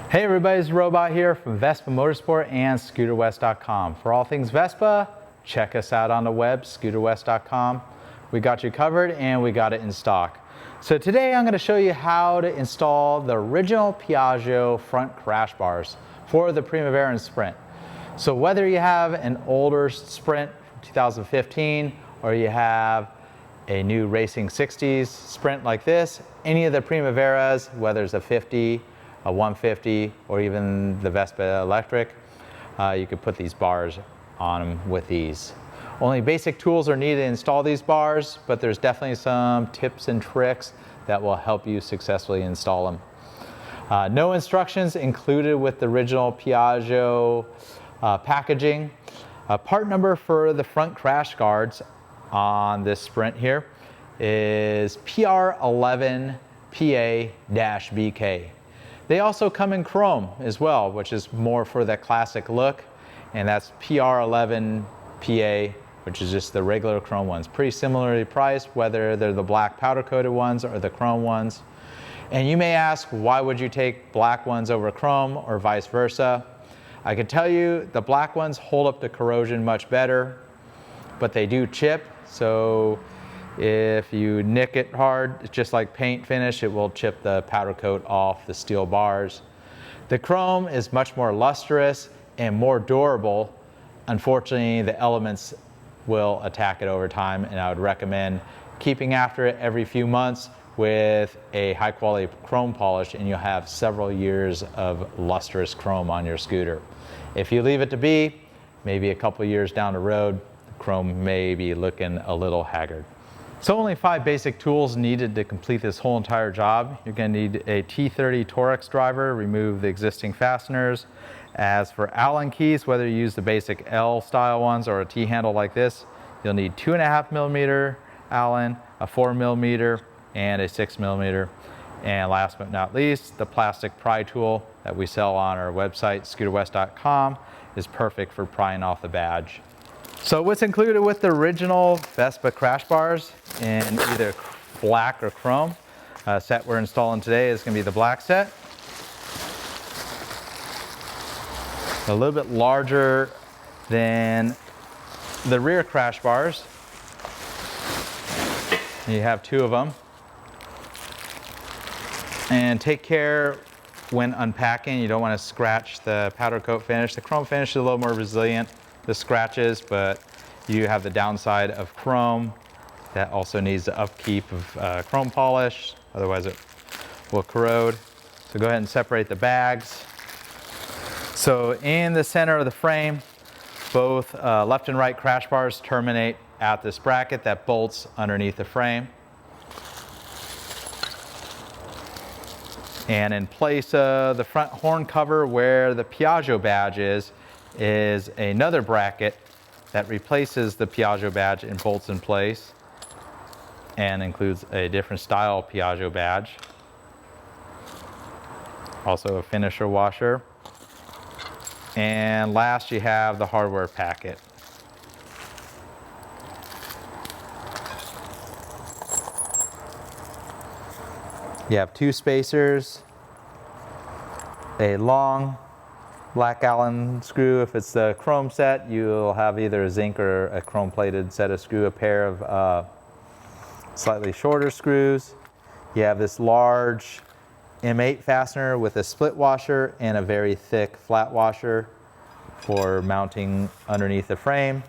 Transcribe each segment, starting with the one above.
Hey everybody, it's Robot here from Vespa Motorsport and ScooterWest.com. For all things Vespa, check us out on the web, ScooterWest.com. We got you covered and we got it in stock. So today I'm going to show you how to install the original Piaggio front crash bars for the Primavera and Sprint. So whether you have an older Sprint from 2015 or you have a new Racing 60s Sprint like this, any of the Primaveras, whether it's a 50, a 150, or even the Vespa electric, you could put these bars on them with ease. Only basic tools are needed to install these bars, but there's definitely some tips and tricks that will help you successfully install them. No instructions included with the original Piaggio packaging. Part number for the front crash guards on this Sprint here is PR11PA-BK. They also come in chrome as well, which is more for that classic look, and that's PR11PA, which is just the regular chrome ones. Pretty similarly priced, whether they're the black powder coated ones or the chrome ones. And you may ask, why would you take black ones over chrome or vice versa? I can tell you the black ones hold up to corrosion much better, but they do chip. So if you nick it hard, it's just like paint finish, it will chip the powder coat off the steel bars. The chrome is much more lustrous and more durable. Unfortunately, the elements will attack it over time, and I would recommend keeping after it every few months with a high quality chrome polish, and you'll have several years of lustrous chrome on your scooter. If you leave it to be, maybe a couple years down the road, the chrome may be looking a little haggard. So only 5 basic tools needed to complete this whole entire job. You're going to need a T30 Torx driver, remove the existing fasteners. As for Allen keys, whether you use the basic L style ones or a T handle like this, you'll need 2.5mm Allen, a 4mm, and a 6mm. And last but not least, the plastic pry tool that we sell on our website, ScooterWest.com, is perfect for prying off the badge. So what's included with the original Vespa crash bars in either black or chrome? Set we're installing today is going to be the black set. A little bit larger than the rear crash bars. You have 2 of them. And take care when unpacking, you don't want to scratch the powder coat finish. The chrome finish is a little more resilient, the scratches, but you have the downside of chrome that also needs the upkeep of chrome polish, otherwise it will corrode. So go ahead and separate the bags. So in the center of the frame, both left and right crash bars terminate at this bracket that bolts underneath the frame. And in place of the front horn cover where the Piaggio badge is another bracket that replaces the Piaggio badge and bolts in place and includes a different style Piaggio badge. Also a finisher washer. And last you have the hardware packet. You have 2 spacers, a long black Allen screw. If it's the chrome set, you'll have either a zinc or a chrome plated set of screw, a pair of slightly shorter screws. You have this large M8 fastener with a split washer and a very thick flat washer for mounting underneath the frame.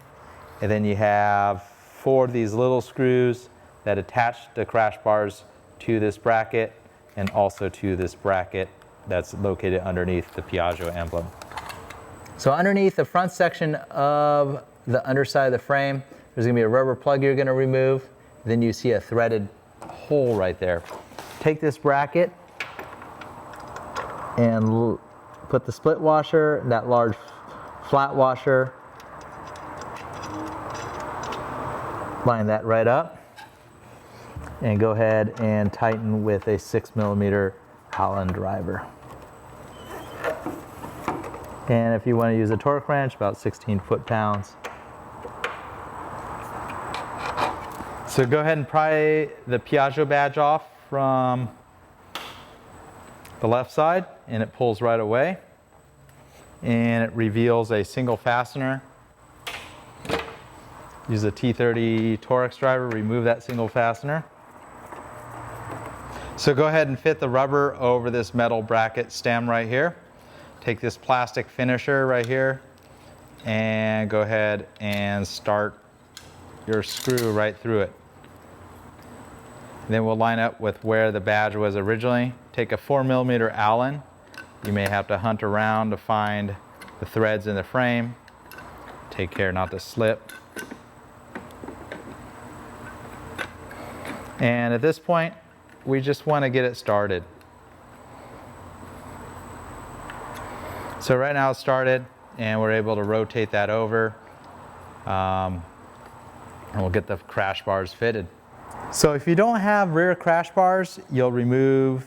And then you have 4 of these little screws that attach the crash bars to this bracket and also to this bracket that's located underneath the Piaggio emblem. So underneath the front section of the underside of the frame, there's going to be a rubber plug you're going to remove. Then you see a threaded hole right there. Take this bracket and put the split washer, that large flat washer, line that right up. And go ahead and tighten with a 6mm Allen driver. And if you want to use a torque wrench, about 16 foot-pounds. So go ahead and pry the Piaggio badge off from the left side, and it pulls right away. And it reveals a single fastener. Use a T30 Torx driver, remove that single fastener. So go ahead and fit the rubber over this metal bracket stem right here. Take this plastic finisher right here and go ahead and start your screw right through it. Then we'll line up with where the badge was originally. Take a 4mm Allen. You may have to hunt around to find the threads in the frame. Take care not to slip. And at this point, we just want to get it started. So right now it's started, and we're able to rotate that over, and we'll get the crash bars fitted. So if you don't have rear crash bars, you'll remove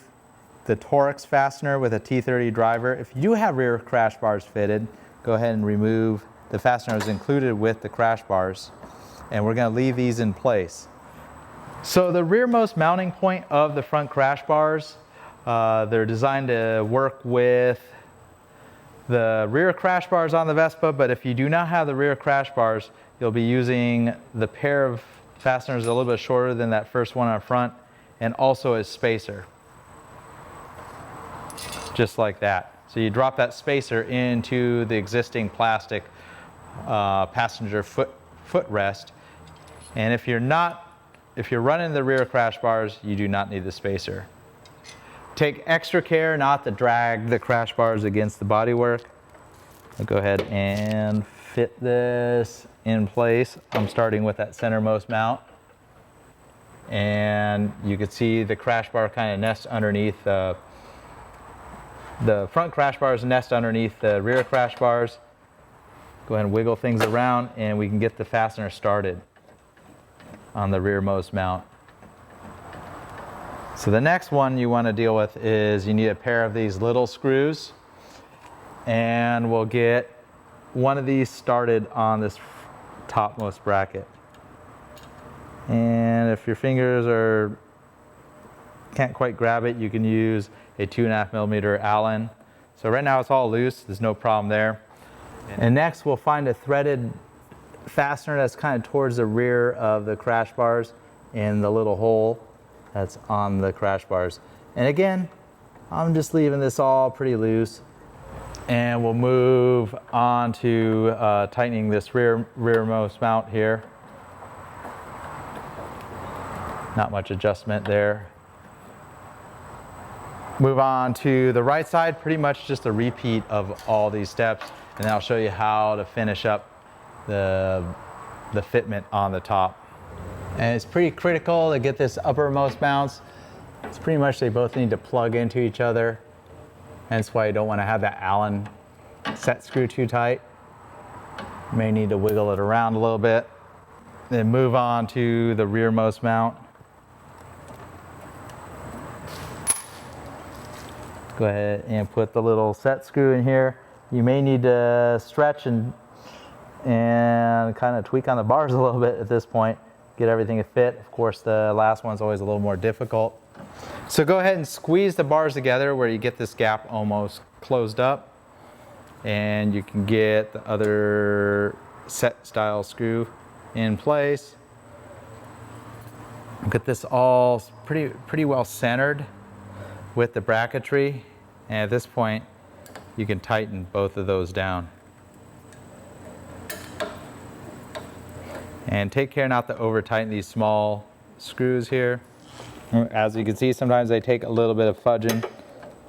the Torx fastener with a T30 driver. If you do have rear crash bars fitted, go ahead and remove the fasteners included with the crash bars, and we're going to leave these in place. So the rearmost mounting point of the front crash bars, they're designed to work with the rear crash bars on the Vespa, but if you do not have the rear crash bars, you'll be using the pair of fasteners a little bit shorter than that first one up front, and also a spacer. Just like that. So you drop that spacer into the existing plastic passenger footrest, and if you're running the rear crash bars, you do not need the spacer. Take extra care not to drag the crash bars against the bodywork. I'll go ahead and fit this in place. I'm starting with that centermost mount. And you can see the crash bar kind of nest underneath the front crash bars nest underneath the rear crash bars. Go ahead and wiggle things around, and we can get the fastener started on the rearmost mount. So the next one you want to deal with is you need a pair of these little screws, and we'll get one of these started on this topmost bracket. And if your fingers can't quite grab it, you can use a 2.5mm Allen. So right now it's all loose, there's no problem there. And next we'll find a threaded fastener that's kind of towards the rear of the crash bars in the little hole that's on the crash bars. And again, I'm just leaving this all pretty loose. And we'll move on to tightening this rearmost mount here. Not much adjustment there. Move on to the right side, pretty much just a repeat of all these steps, and then I'll show you how to finish up the fitment on the top. And it's pretty critical to get this uppermost mounts. It's pretty much they both need to plug into each other. Hence why you don't want to have that Allen set screw too tight. You may need to wiggle it around a little bit. Then move on to the rearmost mount. Go ahead and put the little set screw in here. You may need to stretch and kind of tweak on the bars a little bit at this point. Get everything to fit. Of course, the last one's always a little more difficult. So go ahead and squeeze the bars together where you get this gap almost closed up. And you can get the other set style screw in place. Get this all pretty well centered with the bracketry. And at this point, you can tighten both of those down. And take care not to over tighten these small screws here. As you can see, sometimes they take a little bit of fudging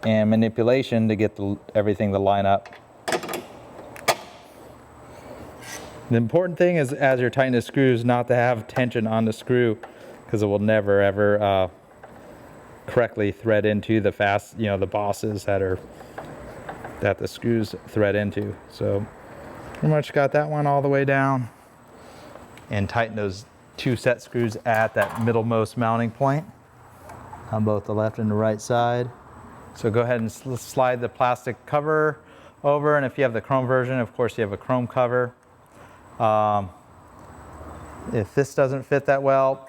and manipulation to get everything to line up. The important thing is, as you're tightening the screws, not to have tension on the screw, because it will never ever correctly thread into the the bosses that the screws thread into. So pretty much got that one all the way down, and tighten those two set screws at that middlemost mounting point on both the left and the right side. So go ahead and slide the plastic cover over, and if you have the chrome version, of course you have a chrome cover. If this doesn't fit that well,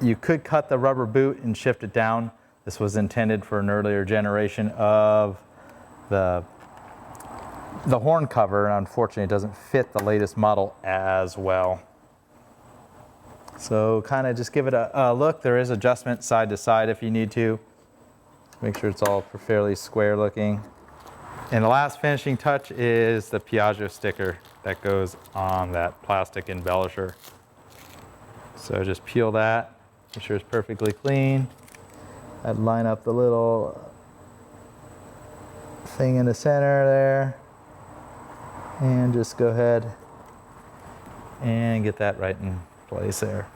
You could cut the rubber boot and shift it down. This was intended for an earlier generation of the horn cover, and unfortunately it doesn't fit the latest model as well. So kind of just give it a look. There is adjustment side to side if you need to. Make sure it's all fairly square looking. And the last finishing touch is the Piaggio sticker that goes on that plastic embellisher. So just peel that, make sure it's perfectly clean. I'd line up the little thing in the center there. And just go ahead and get that right in place there.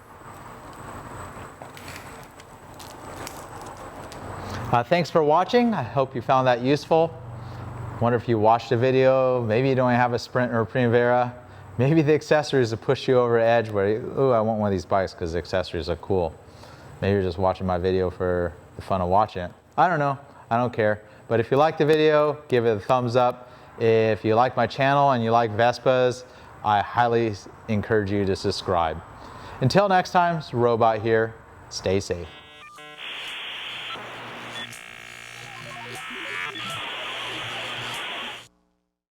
Thanks for watching. I hope you found that useful. Wonder if you watched the video, maybe you don't have a Sprint or a Primavera. Maybe the accessories will push you over the edge where, ooh, I want one of these bikes because the accessories are cool. Maybe you're just watching my video for the fun of watching it. I don't know, I don't care. But if you like the video, give it a thumbs up. If you like my channel and you like Vespas, I highly encourage you to subscribe. Until next time, it's Robot here. Stay safe.